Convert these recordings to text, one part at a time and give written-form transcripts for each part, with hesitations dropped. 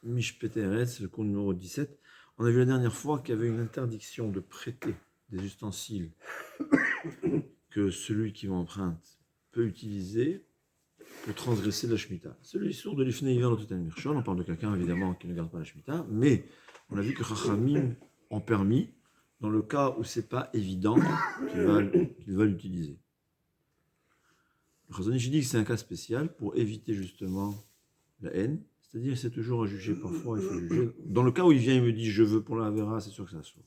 Mishpete Eretz, le cours numéro 17. On a vu la dernière fois qu'il y avait une interdiction de prêter des ustensiles que celui qui m'emprunte peut utiliser pour transgresser la Shemitah. Celui sur de l'Ifnei Iver Lototen Mirchol, on parle de quelqu'un évidemment qui ne garde pas la Shemitah, mais on a vu que Chachamim ont permis dans le cas où c'est pas évident qu'il va l'utiliser. Le Chazon Ish dit que c'est un cas spécial pour éviter justement la haine, c'est-à-dire c'est toujours à juger parfois, il faut juger. Dans le cas où il vient et me dit je veux pour la Avera, c'est sûr que ça sauve.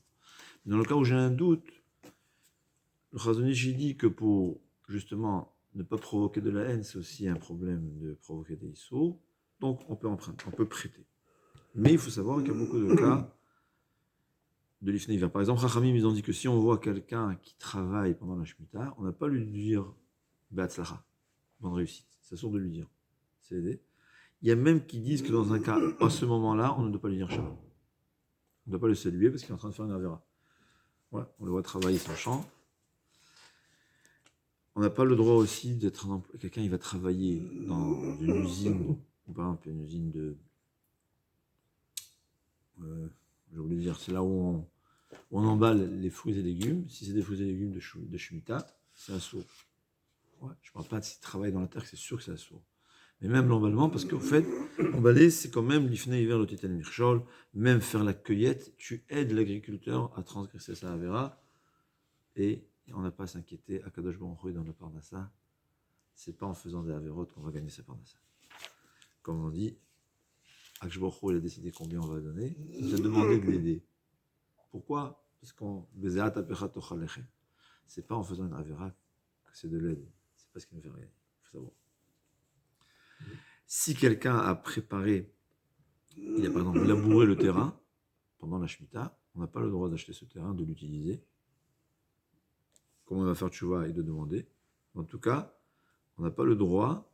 Mais dans le cas où j'ai un doute, le Chazon Ish dit que pour justement ne pas provoquer de la haine, c'est aussi un problème de provoquer des issous, donc on peut emprunter, on peut prêter. Mais il faut savoir qu'il y a beaucoup de cas de l'Ifnei Iver. Par exemple, Chachamim, ils ont dit que si on voit quelqu'un qui travaille pendant la Shemitah, on n'a pas lui dire Be'atzlacha, bonne réussite. C'est sûr de lui dire. C'est aidé. Il y a même qui disent que dans un cas, à ce moment-là, on ne doit pas lui dire Shalom. On ne doit pas le saluer parce qu'il est en train de faire une Avera. Ouais, on le voit travailler son champ. On n'a pas le droit aussi d'être un emploi. Quelqu'un, il va travailler dans une usine, ou par exemple une usine de. J'ai oublié de dire, c'est là où on emballe les fruits et légumes. Si c'est des fruits et légumes de Shemitah, c'est un sourd. Ouais, je ne parle pas de s'il travaille dans la terre, c'est sûr que c'est un sourd. Mais même l'emballement, parce qu'en fait, emballer, c'est quand même l'ifnei hiver le titan mirchol, même faire la cueillette, tu aides l'agriculteur à transgresser sa avera, et on n'a pas à s'inquiéter, Akadosh Baruch Hu dans le Parnassa, c'est pas en faisant des avérotes qu'on va gagner sa Parnassa. Comme on dit, Akadosh Baruch Hu, il a décidé combien on va donner, il a demandé de l'aider. Pourquoi? Parce qu'on c'est pas en faisant une avera que c'est de l'aide, c'est pas ce qui nous fait rien, il faut savoir. Si quelqu'un a préparé, il a par exemple labouré le terrain pendant la Shemitah, on n'a pas le droit d'acheter ce terrain, de l'utiliser. Comment on va faire tchouva et de demander. En tout cas, on n'a pas le droit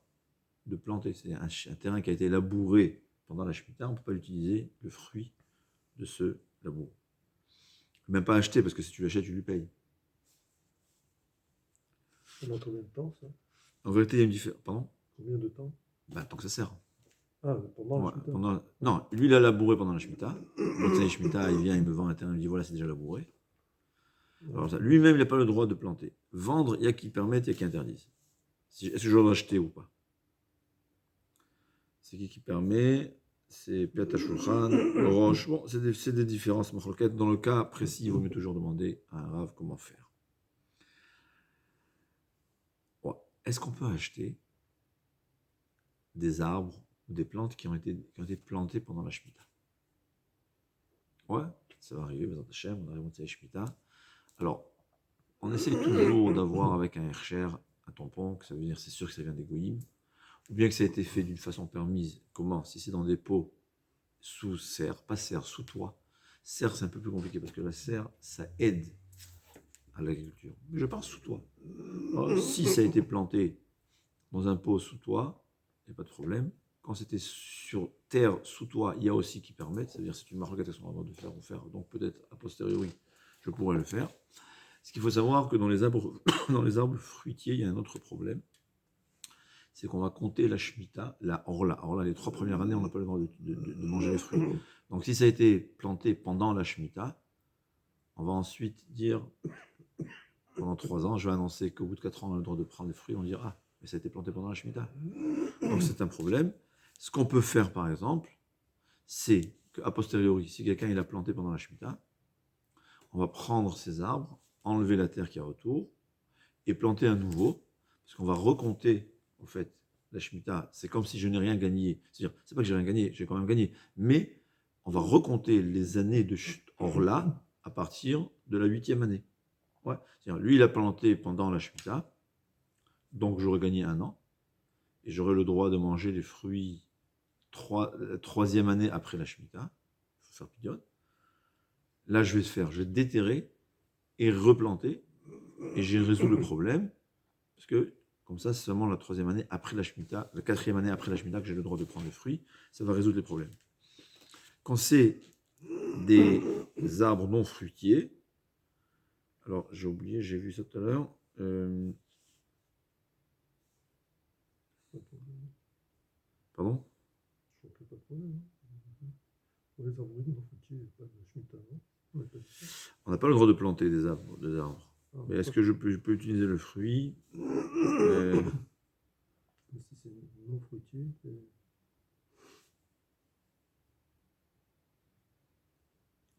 de planter. C'est un terrain qui a été labouré pendant la Shemitah, on ne peut pas l'utiliser, le fruit de ce labour. Même pas acheter, parce que si tu l'achètes, tu lui payes. Pendant combien de temps, ça? En vérité, il y a une différence. Pardon? Combien de temps? Tant que ça sert. Ah, pendant la Shemitah. Non, lui, il a labouré pendant la Shemitah. Quand c'est la Shemitah, il vient, il me vend un terrain, il me dit voilà, c'est déjà labouré. Alors ça, lui-même, il n'a pas le droit de planter. Vendre, il y a qui permettent, il y a qui interdisent. Est-ce que je dois acheter ou pas? C'est qui permet? C'est Piat HaShulchan, le Roche. Bon, c'est des différences machloket. Dans le cas précis, il vaut mieux toujours demander à un Rav comment faire. Bon, est-ce qu'on peut acheter des arbres ou des plantes qui ont été plantées pendant la Shemitah? Ouais, ça va arriver, Bezat Hashem, on arrive à la Shemitah. Alors, on essaie toujours d'avoir avec un Hercher, un tampon, que ça veut dire c'est sûr que ça vient des goyim, ou bien que ça a été fait d'une façon permise. Comment? Si c'est dans des pots sous serre, pas serre, sous toit. Serre, c'est un peu plus compliqué parce que la serre, ça aide à l'agriculture. Mais je parle sous toit. Alors, si ça a été planté dans un pot sous toit, il n'y a pas de problème. Quand c'était sur terre sous toit, il y a aussi qui permettent, c'est-à-dire si tu marques la question avant de faire ou faire, donc peut-être a posteriori, je pourrais le faire. Ce qu'il faut savoir que dans les arbres, dans les arbres fruitiers, il y a un autre problème. C'est qu'on va compter la Shemitah, la Orla. Orla, les 3 premières années, on n'a pas le droit de manger les fruits. Donc si ça a été planté pendant la Shemitah, on va ensuite dire, pendant 3 ans, je vais annoncer qu'au bout de 4 ans, on a le droit de prendre les fruits, on dira, ah, mais ça a été planté pendant la Shemitah. Donc c'est un problème. Ce qu'on peut faire, par exemple, c'est qu'à posteriori, si quelqu'un il a planté pendant la Shemitah, on va prendre ces arbres, enlever la terre qui est autour, et planter un nouveau, parce qu'on va recompter, en fait, la Shemitah. C'est comme si je n'ai rien gagné. C'est-à-dire, c'est pas que j'ai rien gagné, j'ai quand même gagné, mais on va recompter les années de Orla à partir de la 8e année. Ouais. C'est-à-dire, lui, il a planté pendant la Shemitah, donc j'aurais gagné 1 an, et j'aurais le droit de manger les fruits 3e année après la Shemitah. Il faut faire pidiote. Là, je vais déterrer et replanter, et j'ai résolu le problème, parce que comme ça, c'est seulement la 3e année après la Shemitah, la 4e année après la Shemitah que j'ai le droit de prendre les fruits, ça va résoudre les problèmes. Quand c'est des arbres non fruitiers, alors j'ai oublié, j'ai vu ça tout à l'heure, pardon? Pour les arbres non fruitiers, pas de Shemitah, non? On n'a pas dit ça. On n'a pas le droit de planter des arbres. Ah, Mais est-ce que je peux utiliser le fruit? Mais si c'est non fruitier, c'est...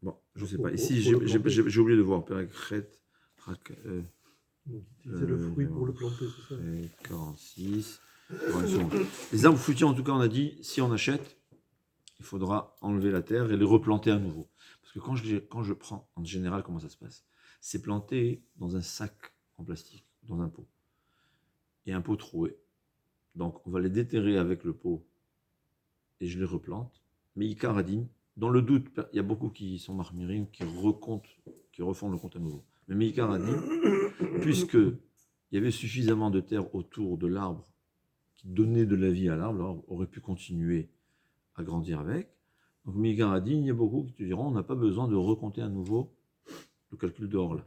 Bon, je sais Pour- pas. pour- Ici, pour le planter. j'ai oublié de voir. Peracret, Donc utiliser le fruit pour le planter, c'est ça? 46. Attention. Les arbres fruitiers, en tout cas, on a dit, si on achète, il faudra enlever la terre et les replanter à nouveau. Parce que quand je prends, en général, comment ça se passe? C'est planté dans un sac en plastique, dans un pot. Et un pot troué. Donc, on va les déterrer avec le pot et je les replante. Mais Icaradine, dans le doute, il y a beaucoup qui sont marmirines, qui refont le compte à nouveau. Mais Icaradine, puisque il y avait suffisamment de terre autour de l'arbre qui donnait de la vie à l'arbre, l'arbre aurait pu continuer à grandir avec. Donc Icaradine, il y a beaucoup qui te diront, on n'a pas besoin de recompter à nouveau le calcul de Horla.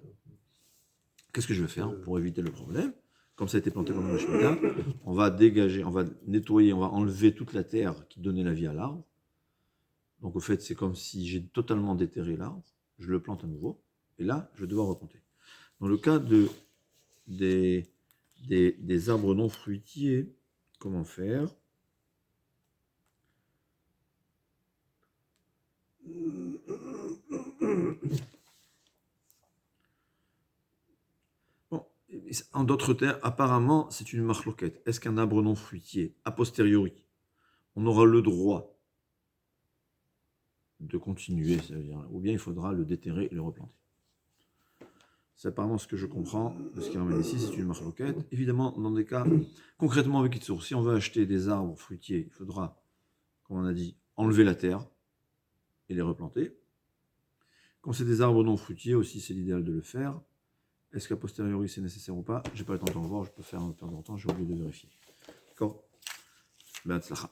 Qu'est-ce que je vais faire pour éviter le problème? Comme ça a été planté pendant la Shemitah, on va dégager, on va nettoyer, on va enlever toute la terre qui donnait la vie à l'arbre. Donc au fait, c'est comme si j'ai totalement déterré l'arbre, je le plante à nouveau, et là, je vais devoir recompter. Dans le cas des arbres non fruitiers, comment faire? Bon, en d'autres termes, apparemment, c'est une marloquette. Est-ce qu'un arbre non fruitier, a posteriori, on aura le droit de continuer, ça veut dire, ou bien il faudra le déterrer et le replanter? C'est apparemment ce que je comprends de ce qui ramène ici, c'est une marloquette. Évidemment, dans des cas, concrètement avec Itsour, si on veut acheter des arbres fruitiers, il faudra, comme on a dit, enlever la terre et les replanter. Quand c'est des arbres non fruitiers aussi, c'est l'idéal de le faire. Est-ce qu'à posteriori c'est nécessaire ou pas? J'ai pas le temps d'en voir, je peux faire un peu de temps, j'ai oublié de vérifier. D'accord? Ben, tzlacha.